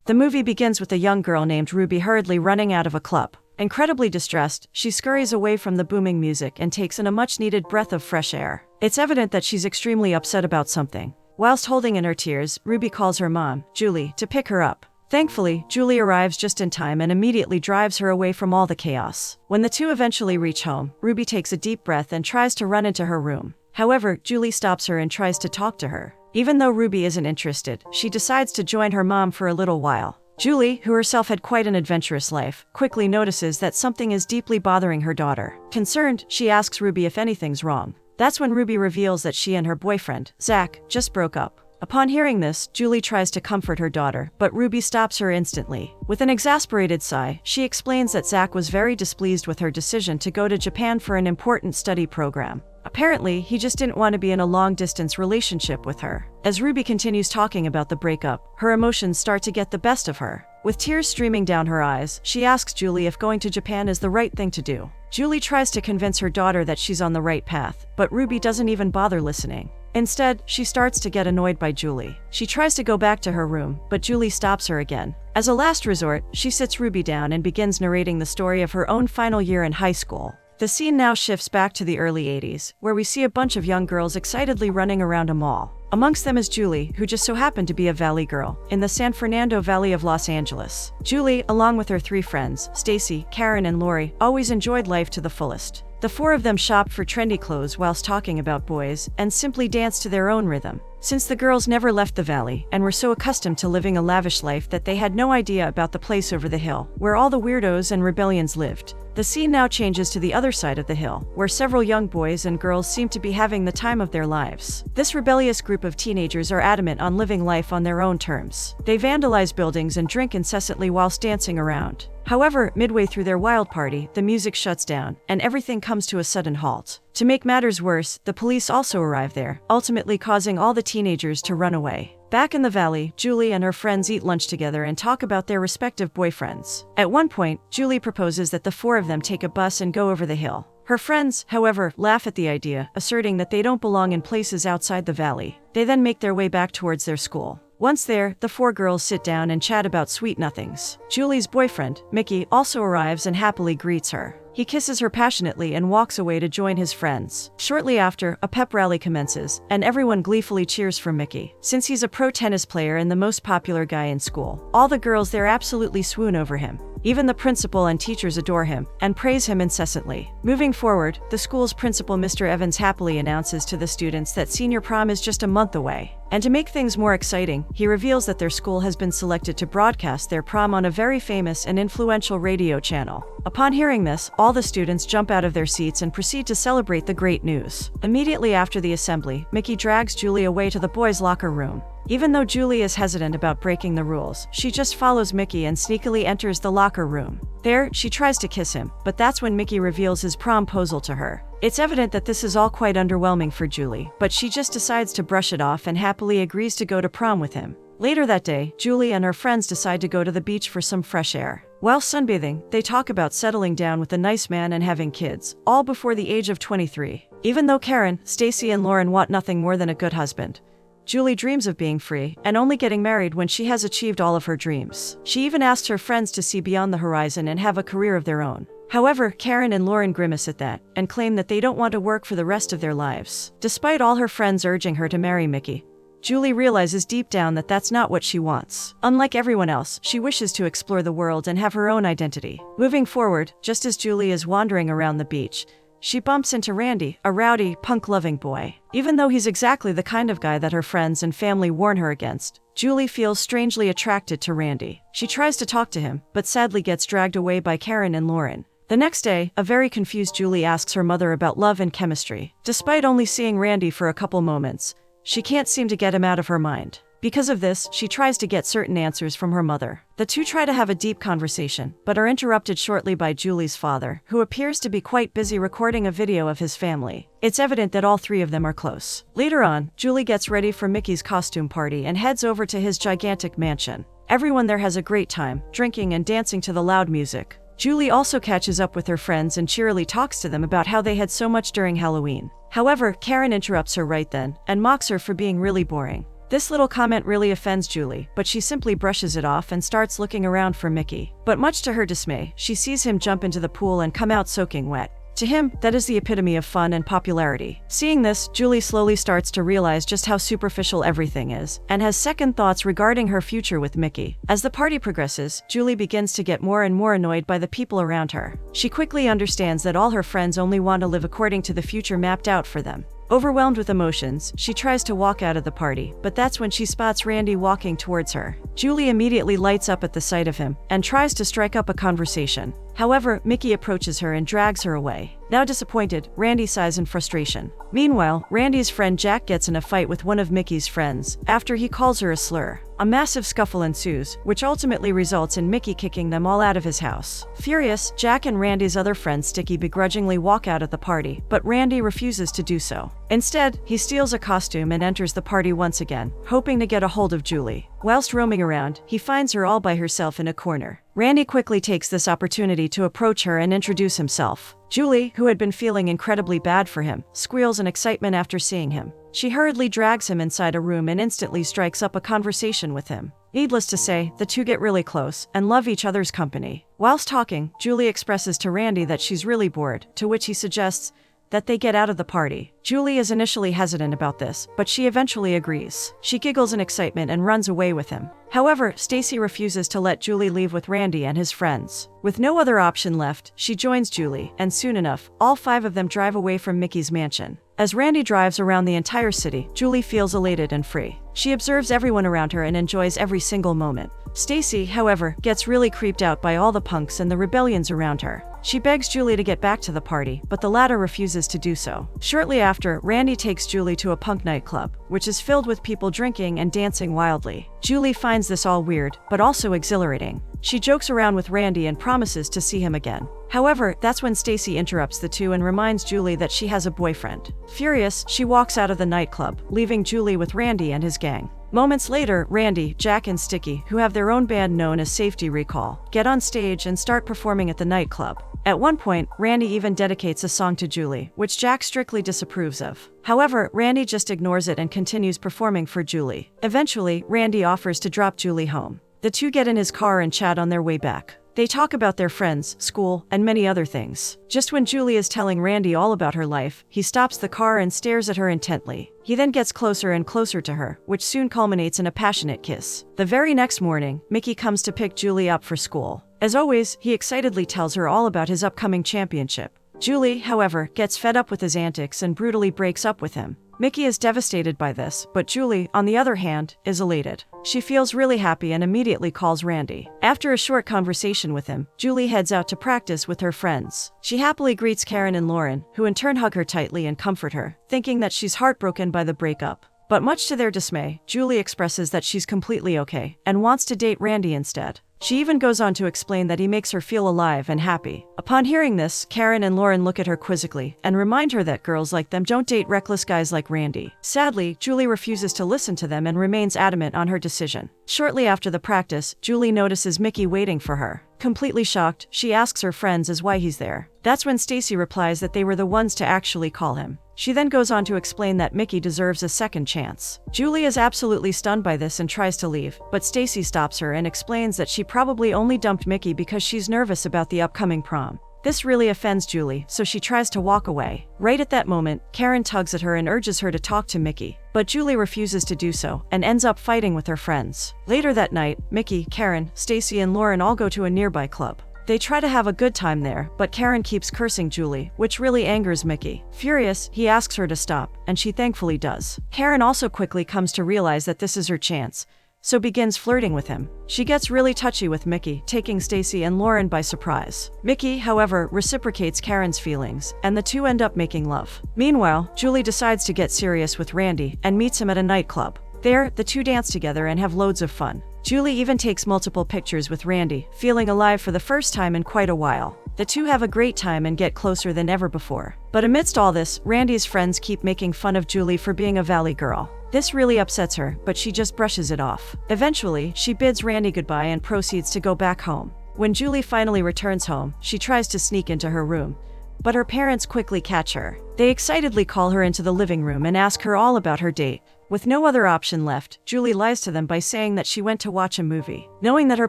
The movie begins with a young girl named Ruby hurriedly running out of a club. Incredibly distressed, she scurries away from the booming music and takes in a much-needed breath of fresh air. It's evident that she's extremely upset about something. Whilst holding in her tears, Ruby calls her mom, Julie, to pick her up. Thankfully, Julie arrives just in time and immediately drives her away from all the chaos. When the two eventually reach home, Ruby takes a deep breath and tries to run into her room. However, Julie stops her and tries to talk to her. Even though Ruby isn't interested, she decides to join her mom for a little while. Julie, who herself had quite an adventurous life, quickly notices that something is deeply bothering her daughter. Concerned, she asks Ruby if anything's wrong. That's when Ruby reveals that she and her boyfriend, Zach, just broke up. Upon hearing this, Julie tries to comfort her daughter, but Ruby stops her instantly. With an exasperated sigh, she explains that Zach was very displeased with her decision to go to Japan for an important study program. Apparently, he just didn't want to be in a long-distance relationship with her. As Ruby continues talking about the breakup, her emotions start to get the best of her. With tears streaming down her eyes, she asks Julie if going to Japan is the right thing to do. Julie tries to convince her daughter that she's on the right path, but Ruby doesn't even bother listening. Instead, she starts to get annoyed by Julie. She tries to go back to her room, but Julie stops her again. As a last resort, she sits Ruby down and begins narrating the story of her own final year in high school. The scene now shifts back to the early 80s, where we see a bunch of young girls excitedly running around a mall. Amongst them is Julie, who just so happened to be a valley girl, in the San Fernando Valley of Los Angeles. Julie, along with her three friends, Stacy, Karen and Lori, always enjoyed life to the fullest. The four of them shopped for trendy clothes whilst talking about boys, and simply danced to their own rhythm. Since the girls never left the valley, and were so accustomed to living a lavish life that they had no idea about the place over the hill, where all the weirdos and rebellions lived. The scene now changes to the other side of the hill, where several young boys and girls seem to be having the time of their lives. This rebellious group of teenagers are adamant on living life on their own terms. They vandalize buildings and drink incessantly whilst dancing around. However, midway through their wild party, the music shuts down, and everything comes to a sudden halt. To make matters worse, the police also arrive there, ultimately causing all the teenagers to run away. Back in the valley, Julie and her friends eat lunch together and talk about their respective boyfriends. At one point, Julie proposes that the four of them take a bus and go over the hill. Her friends, however, laugh at the idea, asserting that they don't belong in places outside the valley. They then make their way back towards their school. Once there, the four girls sit down and chat about sweet nothings. Julie's boyfriend, Mickey, also arrives and happily greets her. He kisses her passionately and walks away to join his friends. Shortly after, a pep rally commences, and everyone gleefully cheers for Mickey. Since he's a pro tennis player and the most popular guy in school, all the girls there absolutely swoon over him. Even the principal and teachers adore him, and praise him incessantly. Moving forward, the school's principal Mr. Evans happily announces to the students that senior prom is just a month away. And to make things more exciting, he reveals that their school has been selected to broadcast their prom on a very famous and influential radio channel. Upon hearing this, all the students jump out of their seats and proceed to celebrate the great news. Immediately after the assembly, Mickey drags Julie away to the boys' locker room. Even though Julie is hesitant about breaking the rules, she just follows Mickey and sneakily enters the locker room. There, she tries to kiss him, but that's when Mickey reveals his promposal to her. It's evident that this is all quite underwhelming for Julie, but she just decides to brush it off and happily agrees to go to prom with him. Later that day, Julie and her friends decide to go to the beach for some fresh air. While sunbathing, they talk about settling down with a nice man and having kids, all before the age of 23. Even though Karen, Stacy and Lauren want nothing more than a good husband, Julie dreams of being free and only getting married when she has achieved all of her dreams. She even asks her friends to see beyond the horizon and have a career of their own. However, Karen and Lauren grimace at that and claim that they don't want to work for the rest of their lives. Despite all her friends urging her to marry Mickey, Julie realizes deep down that that's not what she wants. Unlike everyone else, she wishes to explore the world and have her own identity. Moving forward, just as Julie is wandering around the beach, she bumps into Randy, a rowdy, punk-loving boy. Even though he's exactly the kind of guy that her friends and family warn her against, Julie feels strangely attracted to Randy. She tries to talk to him, but sadly gets dragged away by Karen and Lauren. The next day, a very confused Julie asks her mother about love and chemistry. Despite only seeing Randy for a couple moments, she can't seem to get him out of her mind. Because of this, she tries to get certain answers from her mother. The two try to have a deep conversation, but are interrupted shortly by Julie's father, who appears to be quite busy recording a video of his family. It's evident that all three of them are close. Later on, Julie gets ready for Mickey's costume party and heads over to his gigantic mansion. Everyone there has a great time, drinking and dancing to the loud music. Julie also catches up with her friends and cheerily talks to them about how they had so much during Halloween. However, Karen interrupts her right then and mocks her for being really boring. This little comment really offends Julie, but she simply brushes it off and starts looking around for Mickey. But much to her dismay, she sees him jump into the pool and come out soaking wet. To him, that is the epitome of fun and popularity. Seeing this, Julie slowly starts to realize just how superficial everything is, and has second thoughts regarding her future with Mickey. As the party progresses, Julie begins to get more and more annoyed by the people around her. She quickly understands that all her friends only want to live according to the future mapped out for them. Overwhelmed with emotions, she tries to walk out of the party, but that's when she spots Randy walking towards her. Julie immediately lights up at the sight of him and tries to strike up a conversation. However, Mickey approaches her and drags her away. Now disappointed, Randy sighs in frustration. Meanwhile, Randy's friend Jack gets in a fight with one of Mickey's friends after he calls her a slur. A massive scuffle ensues, which ultimately results in Mickey kicking them all out of his house. Furious, Jack and Randy's other friend Sticky begrudgingly walk out of the party, but Randy refuses to do so. Instead, he steals a costume and enters the party once again, hoping to get a hold of Julie. Whilst roaming around, he finds her all by herself in a corner. Randy quickly takes this opportunity to approach her and introduce himself. Julie, who had been feeling incredibly bad for him, squeals in excitement after seeing him. She hurriedly drags him inside a room and instantly strikes up a conversation with him. Needless to say, the two get really close and love each other's company. Whilst talking, Julie expresses to Randy that she's really bored, to which he suggests that they get out of the party. Julie is initially hesitant about this, but she eventually agrees. She giggles in excitement and runs away with him. However, Stacy refuses to let Julie leave with Randy and his friends. With no other option left, she joins Julie, and soon enough, all five of them drive away from Mickey's mansion. As Randy drives around the entire city, Julie feels elated and free. She observes everyone around her and enjoys every single moment. Stacy, however, gets really creeped out by all the punks and the rebellions around her. She begs Julie to get back to the party, but the latter refuses to do so. Shortly after, Randy takes Julie to a punk nightclub, which is filled with people drinking and dancing wildly. Julie finds this all weird, but also exhilarating. She jokes around with Randy and promises to see him again. However, that's when Stacy interrupts the two and reminds Julie that she has a boyfriend. Furious, she walks out of the nightclub, leaving Julie with Randy and his gang. Moments later, Randy, Jack, and Sticky, who have their own band known as Safety Recall, get on stage and start performing at the nightclub. At one point, Randy even dedicates a song to Julie, which Jack strictly disapproves of. However, Randy just ignores it and continues performing for Julie. Eventually, Randy offers to drop Julie home. The two get in his car and chat on their way back. They talk about their friends, school, and many other things. Just when Julie is telling Randy all about her life, he stops the car and stares at her intently. He then gets closer and closer to her, which soon culminates in a passionate kiss. The very next morning, Mickey comes to pick Julie up for school. As always, he excitedly tells her all about his upcoming championship. Julie, however, gets fed up with his antics and brutally breaks up with him. Mickey is devastated by this, but Julie, on the other hand, is elated. She feels really happy and immediately calls Randy. After a short conversation with him, Julie heads out to practice with her friends. She happily greets Karen and Lauren, who in turn hug her tightly and comfort her, thinking that she's heartbroken by the breakup. But much to their dismay, Julie expresses that she's completely okay and wants to date Randy instead. She even goes on to explain that he makes her feel alive and happy. Upon hearing this, Karen and Lauren look at her quizzically and remind her that girls like them don't date reckless guys like Randy. Sadly, Julie refuses to listen to them and remains adamant on her decision. Shortly after the practice, Julie notices Mickey waiting for her. Completely shocked, she asks her friends as why he's there. That's when Stacy replies that they were the ones to actually call him. She then goes on to explain that Mickey deserves a second chance. Julie is absolutely stunned by this and tries to leave, but Stacy stops her and explains that she probably only dumped Mickey because she's nervous about the upcoming prom. This really offends Julie, so she tries to walk away. Right at that moment, Karen tugs at her and urges her to talk to Mickey, but Julie refuses to do so and ends up fighting with her friends. Later that night, Mickey, Karen, Stacy, and Lauren all go to a nearby club. They try to have a good time there, but Karen keeps cursing Julie, which really angers Mickey. Furious, he asks her to stop, and she thankfully does. Karen also quickly comes to realize that this is her chance, so begins flirting with him. She gets really touchy with Mickey, taking Stacy and Lauren by surprise. Mickey, however, reciprocates Karen's feelings, and the two end up making love. Meanwhile, Julie decides to get serious with Randy and meets him at a nightclub. There, the two dance together and have loads of fun. Julie even takes multiple pictures with Randy, feeling alive for the first time in quite a while. The two have a great time and get closer than ever before. But amidst all this, Randy's friends keep making fun of Julie for being a valley girl. This really upsets her, but she just brushes it off. Eventually, she bids Randy goodbye and proceeds to go back home. When Julie finally returns home, she tries to sneak into her room, but her parents quickly catch her. They excitedly call her into the living room and ask her all about her date, With no other option left, Julie lies to them by saying that she went to watch a movie. Knowing that her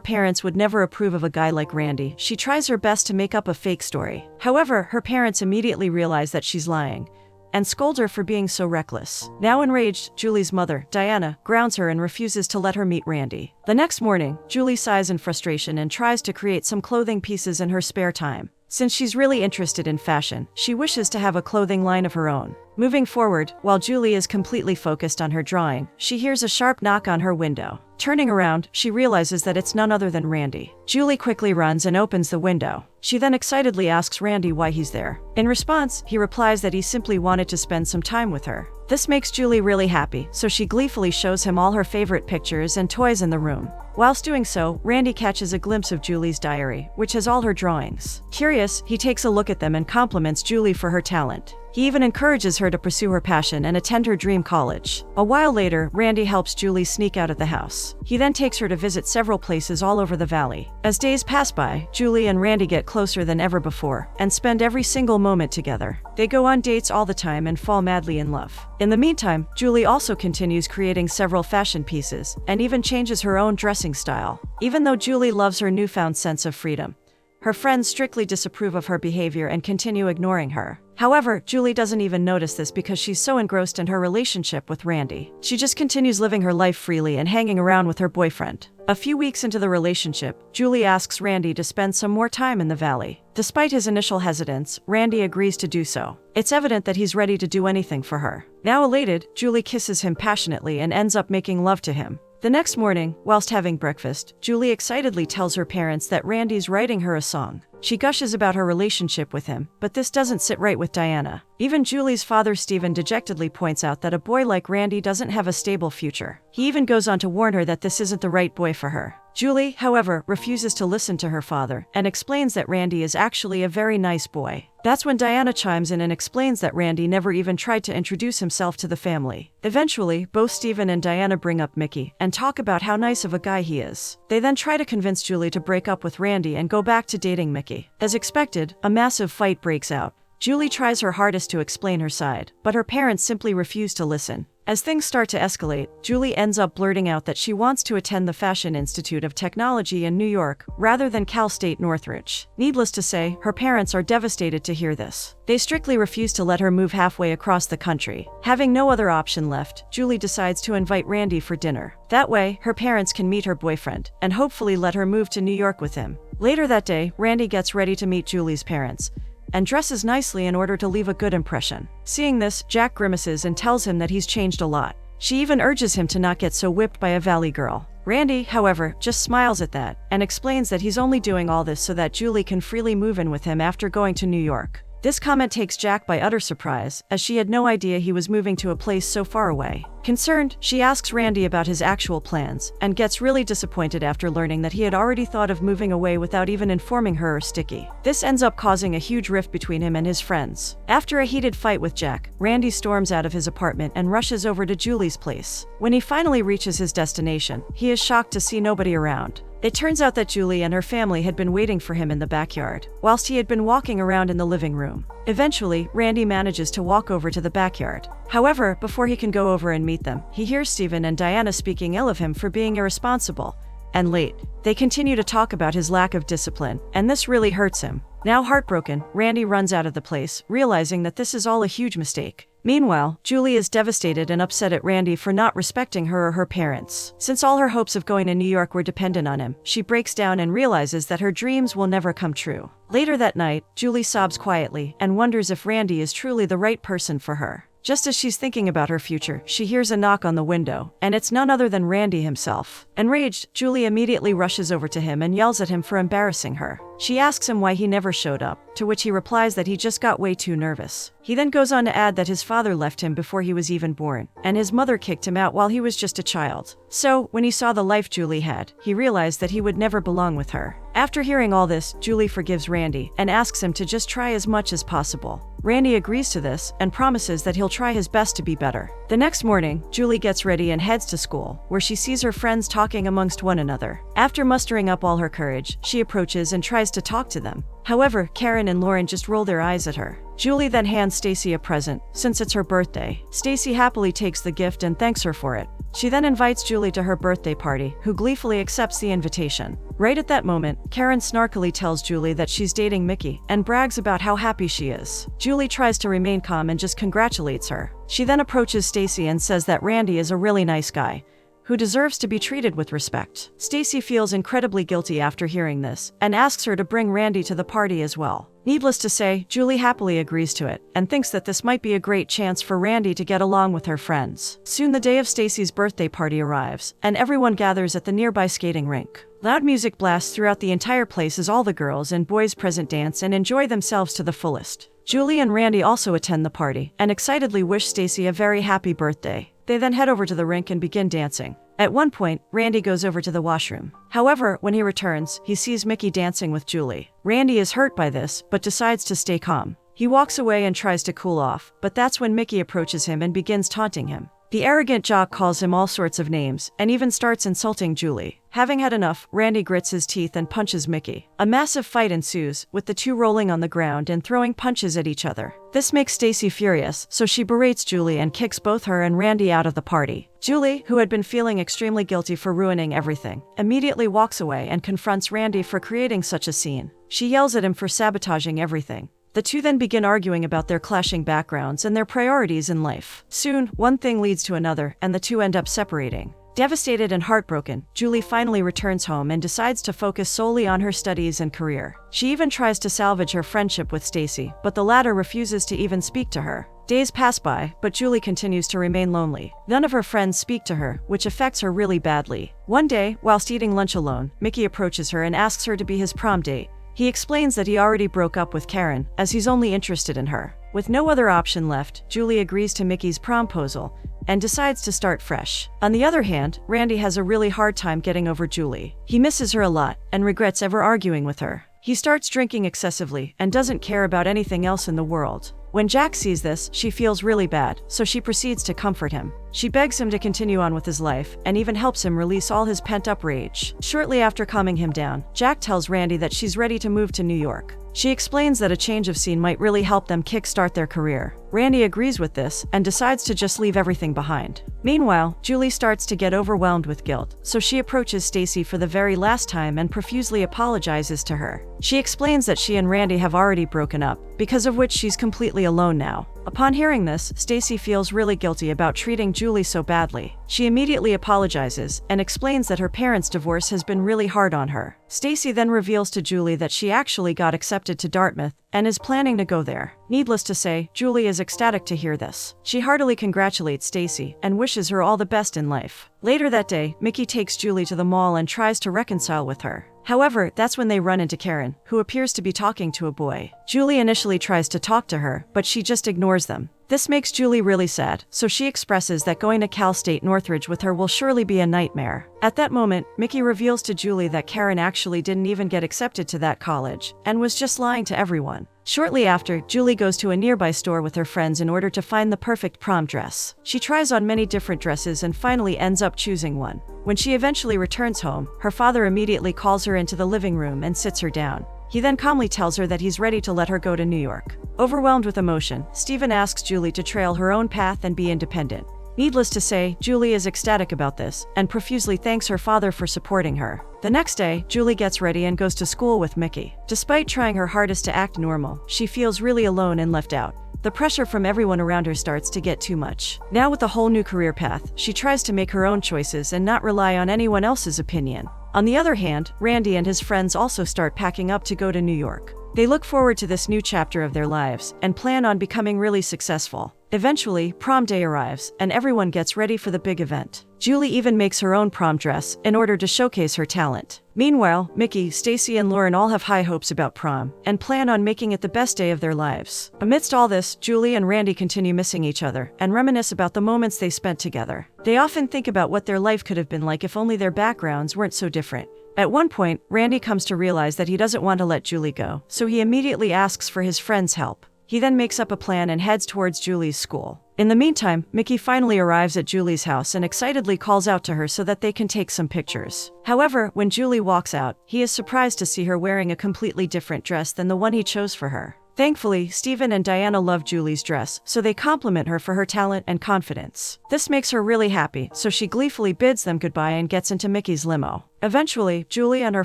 parents would never approve of a guy like Randy, she tries her best to make up a fake story. However, her parents immediately realize that she's lying and scold her for being so reckless. Now enraged, Julie's mother, Diana, grounds her and refuses to let her meet Randy. The next morning, Julie sighs in frustration and tries to create some clothing pieces in her spare time. Since she's really interested in fashion, she wishes to have a clothing line of her own. Moving forward, while Julie is completely focused on her drawing, she hears a sharp knock on her window. Turning around, she realizes that it's none other than Randy. Julie quickly runs and opens the window. She then excitedly asks Randy why he's there. In response, he replies that he simply wanted to spend some time with her. This makes Julie really happy, so she gleefully shows him all her favorite pictures and toys in the room. Whilst doing so, Randy catches a glimpse of Julie's diary, which has all her drawings. Curious, he takes a look at them and compliments Julie for her talent. He even encourages her to pursue her passion and attend her dream college. A while later, Randy helps Julie sneak out of the house. He then takes her to visit several places all over the valley. As days pass by, Julie and Randy get closer than ever before and spend every single moment together. They go on dates all the time and fall madly in love. In the meantime, Julie also continues creating several fashion pieces and even changes her own dressing style. Even though Julie loves her newfound sense of freedom, her friends strictly disapprove of her behavior and continue ignoring her. However, Julie doesn't even notice this because she's so engrossed in her relationship with Randy. She just continues living her life freely and hanging around with her boyfriend. A few weeks into the relationship, Julie asks Randy to spend some more time in the valley. Despite his initial hesitance, Randy agrees to do so. It's evident that he's ready to do anything for her. Now elated, Julie kisses him passionately and ends up making love to him. The next morning, whilst having breakfast, Julie excitedly tells her parents that Randy's writing her a song. She gushes about her relationship with him, but this doesn't sit right with Diana. Even Julie's father, Stephen, dejectedly points out that a boy like Randy doesn't have a stable future. He even goes on to warn her that this isn't the right boy for her. Julie, however, refuses to listen to her father and explains that Randy is actually a very nice boy. That's when Diana chimes in and explains that Randy never even tried to introduce himself to the family. Eventually, both Stephen and Diana bring up Mickey and talk about how nice of a guy he is. They then try to convince Julie to break up with Randy and go back to dating Mickey. As expected, a massive fight breaks out. Julie tries her hardest to explain her side, but her parents simply refuse to listen. As things start to escalate, Julie ends up blurting out that she wants to attend the Fashion Institute of Technology in New York, rather than Cal State Northridge. Needless to say, her parents are devastated to hear this. They strictly refuse to let her move halfway across the country. Having no other option left, Julie decides to invite Randy for dinner. That way, her parents can meet her boyfriend, and hopefully let her move to New York with him. Later that day, Randy gets ready to meet Julie's parents and dresses nicely in order to leave a good impression. Seeing this, Jack grimaces and tells him that he's changed a lot. She even urges him to not get so whipped by a valley girl. Randy, however, just smiles at that and explains that he's only doing all this so that Julie can freely move in with him after going to New York. This comment takes Jack by utter surprise, as she had no idea he was moving to a place so far away. Concerned, she asks Randy about his actual plans, and gets really disappointed after learning that he had already thought of moving away without even informing her or Sticky. This ends up causing a huge rift between him and his friends. After a heated fight with Jack, Randy storms out of his apartment and rushes over to Julie's place. When he finally reaches his destination, he is shocked to see nobody around. It turns out that Julie and her family had been waiting for him in the backyard, whilst he had been walking around in the living room. Eventually, Randy manages to walk over to the backyard. However, before he can go over and meet them, he hears Stephen and Diana speaking ill of him for being irresponsible and late. They continue to talk about his lack of discipline, and this really hurts him. Now heartbroken, Randy runs out of the place, realizing that this is all a huge mistake. Meanwhile, Julie is devastated and upset at Randy for not respecting her or her parents. Since all her hopes of going to New York were dependent on him, she breaks down and realizes that her dreams will never come true. Later that night, Julie sobs quietly and wonders if Randy is truly the right person for her. Just as she's thinking about her future, she hears a knock on the window, and it's none other than Randy himself. Enraged, Julie immediately rushes over to him and yells at him for embarrassing her. She asks him why he never showed up, to which he replies that he just got way too nervous. He then goes on to add that his father left him before he was even born, and his mother kicked him out while he was just a child. So, when he saw the life Julie had, he realized that he would never belong with her. After hearing all this, Julie forgives Randy and asks him to just try as much as possible. Randy agrees to this and promises that he'll try his best to be better. The next morning, Julie gets ready and heads to school, where she sees her friends talking amongst one another. After mustering up all her courage, she approaches and tries to talk to them. However, Karen and Lauren just roll their eyes at her. Julie then hands Stacy a present, since it's her birthday. Stacy happily takes the gift and thanks her for it. She then invites Julie to her birthday party, who gleefully accepts the invitation. Right at that moment, Karen snarkily tells Julie that she's dating Mickey and brags about how happy she is. Julie tries to remain calm and just congratulates her. She then approaches Stacy and says that Randy is a really nice guy who deserves to be treated with respect. Stacy feels incredibly guilty after hearing this and asks her to bring Randy to the party as well. Needless to say, Julie happily agrees to it and thinks that this might be a great chance for Randy to get along with her friends. Soon the day of Stacy's birthday party arrives, and everyone gathers at the nearby skating rink. Loud music blasts throughout the entire place as all the girls and boys present dance and enjoy themselves to the fullest. Julie and Randy also attend the party and excitedly wish Stacy a very happy birthday. They then head over to the rink and begin dancing. At one point, Randy goes over to the washroom. However, when he returns, he sees Mickey dancing with Julie. Randy is hurt by this, but decides to stay calm. He walks away and tries to cool off, but that's when Mickey approaches him and begins taunting him. The arrogant jock calls him all sorts of names, and even starts insulting Julie. Having had enough, Randy grits his teeth and punches Mickey. A massive fight ensues, with the two rolling on the ground and throwing punches at each other. This makes Stacy furious, so she berates Julie and kicks both her and Randy out of the party. Julie, who had been feeling extremely guilty for ruining everything, immediately walks away and confronts Randy for creating such a scene. She yells at him for sabotaging everything. The two then begin arguing about their clashing backgrounds and their priorities in life. Soon, one thing leads to another, and the two end up separating. Devastated and heartbroken, Julie finally returns home and decides to focus solely on her studies and career. She even tries to salvage her friendship with Stacy, but the latter refuses to even speak to her. Days pass by, but Julie continues to remain lonely. None of her friends speak to her, which affects her really badly. One day, whilst eating lunch alone, Mickey approaches her and asks her to be his prom date. He explains that he already broke up with Karen, as he's only interested in her. With no other option left, Julie agrees to Mickey's promposal and decides to start fresh. On the other hand, Randy has a really hard time getting over Julie. He misses her a lot and regrets ever arguing with her. He starts drinking excessively and doesn't care about anything else in the world. When Jack sees this, she feels really bad, so she proceeds to comfort him. She begs him to continue on with his life, and even helps him release all his pent-up rage. Shortly after calming him down, Jack tells Randy that she's ready to move to New York. She explains that a change of scene might really help them kickstart their career. Randy agrees with this, and decides to just leave everything behind. Meanwhile, Julie starts to get overwhelmed with guilt, so she approaches Stacy for the very last time and profusely apologizes to her. She explains that she and Randy have already broken up, because of which she's completely alone now. Upon hearing this, Stacy feels really guilty about treating Julie so badly. She immediately apologizes and explains that her parents' divorce has been really hard on her. Stacy then reveals to Julie that she actually got accepted to Dartmouth and is planning to go there. Needless to say, Julie is ecstatic to hear this. She heartily congratulates Stacy and wishes her all the best in life. Later that day, Mickey takes Julie to the mall and tries to reconcile with her. However, that's when they run into Karen, who appears to be talking to a boy. Julie initially tries to talk to her, but she just ignores them. This makes Julie really sad, so she expresses that going to Cal State Northridge with her will surely be a nightmare. At that moment, Mickey reveals to Julie that Karen actually didn't even get accepted to that college, and was just lying to everyone. Shortly after, Julie goes to a nearby store with her friends in order to find the perfect prom dress. She tries on many different dresses and finally ends up choosing one. When she eventually returns home, her father immediately calls her into the living room and sits her down. He then calmly tells her that he's ready to let her go to New York. Overwhelmed with emotion, Stephen asks Julie to trail her own path and be independent. Needless to say, Julie is ecstatic about this and profusely thanks her father for supporting her. The next day, Julie gets ready and goes to school with Mickey. Despite trying her hardest to act normal, she feels really alone and left out. The pressure from everyone around her starts to get too much. Now with a whole new career path, she tries to make her own choices and not rely on anyone else's opinion. On the other hand, Randy and his friends also start packing up to go to New York. They look forward to this new chapter of their lives and plan on becoming really successful. Eventually, prom day arrives, and everyone gets ready for the big event. Julie even makes her own prom dress in order to showcase her talent. Meanwhile, Mickey, Stacy, and Lauren all have high hopes about prom and plan on making it the best day of their lives. Amidst all this, Julie and Randy continue missing each other and reminisce about the moments they spent together. They often think about what their life could have been like if only their backgrounds weren't so different. At one point, Randy comes to realize that he doesn't want to let Julie go, so he immediately asks for his friend's help. He then makes up a plan and heads towards Julie's school. In the meantime, Mickey finally arrives at Julie's house and excitedly calls out to her so that they can take some pictures. However, when Julie walks out, he is surprised to see her wearing a completely different dress than the one he chose for her. Thankfully, Steven and Diana love Julie's dress, so they compliment her for her talent and confidence. This makes her really happy, so she gleefully bids them goodbye and gets into Mickey's limo. Eventually, Julie and her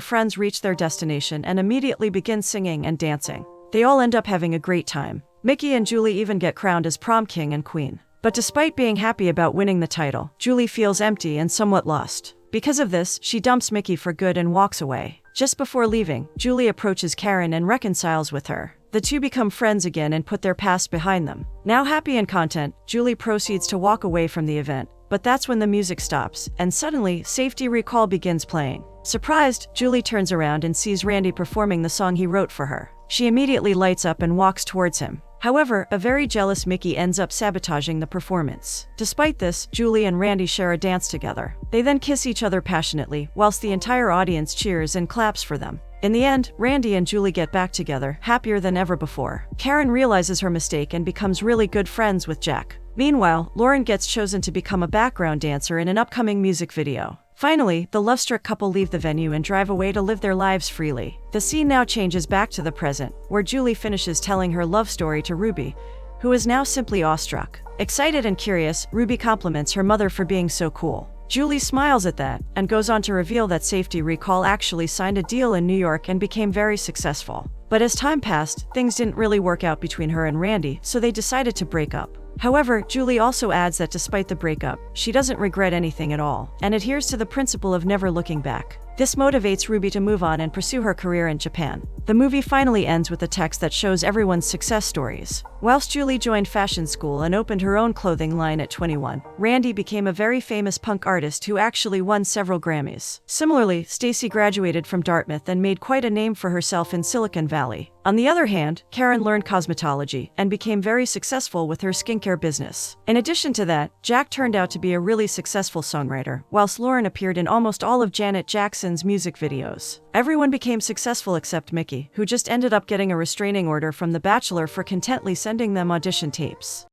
friends reach their destination and immediately begin singing and dancing. They all end up having a great time. Mickey and Julie even get crowned as prom king and queen. But despite being happy about winning the title, Julie feels empty and somewhat lost. Because of this, she dumps Mickey for good and walks away. Just before leaving, Julie approaches Karen and reconciles with her. The two become friends again and put their past behind them. Now happy and content, Julie proceeds to walk away from the event. But that's when the music stops, and suddenly, Safety Recall begins playing. Surprised, Julie turns around and sees Randy performing the song he wrote for her. She immediately lights up and walks towards him. However, a very jealous Mickey ends up sabotaging the performance. Despite this, Julie and Randy share a dance together. They then kiss each other passionately, whilst the entire audience cheers and claps for them. In the end, Randy and Julie get back together, happier than ever before. Karen realizes her mistake and becomes really good friends with Jack. Meanwhile, Lauren gets chosen to become a background dancer in an upcoming music video. Finally, the love-struck couple leave the venue and drive away to live their lives freely. The scene now changes back to the present, where Julie finishes telling her love story to Ruby, who is now simply awestruck. Excited and curious, Ruby compliments her mother for being so cool. Julie smiles at that, and goes on to reveal that Safety Recall actually signed a deal in New York and became very successful. But as time passed, things didn't really work out between her and Randy, so they decided to break up. However, Julie also adds that despite the breakup, she doesn't regret anything at all, and adheres to the principle of never looking back. This motivates Ruby to move on and pursue her career in Japan. The movie finally ends with a text that shows everyone's success stories. Whilst Julie joined fashion school and opened her own clothing line at 21, Randy became a very famous punk artist who actually won several Grammys. Similarly, Stacy graduated from Dartmouth and made quite a name for herself in Silicon Valley. On the other hand, Karen learned cosmetology and became very successful with her skincare business. In addition to that, Jack turned out to be a really successful songwriter, whilst Lauren appeared in almost all of Janet Jackson's music videos. Everyone became successful except Mickey, who just ended up getting a restraining order from The Bachelor for contently sending them audition tapes.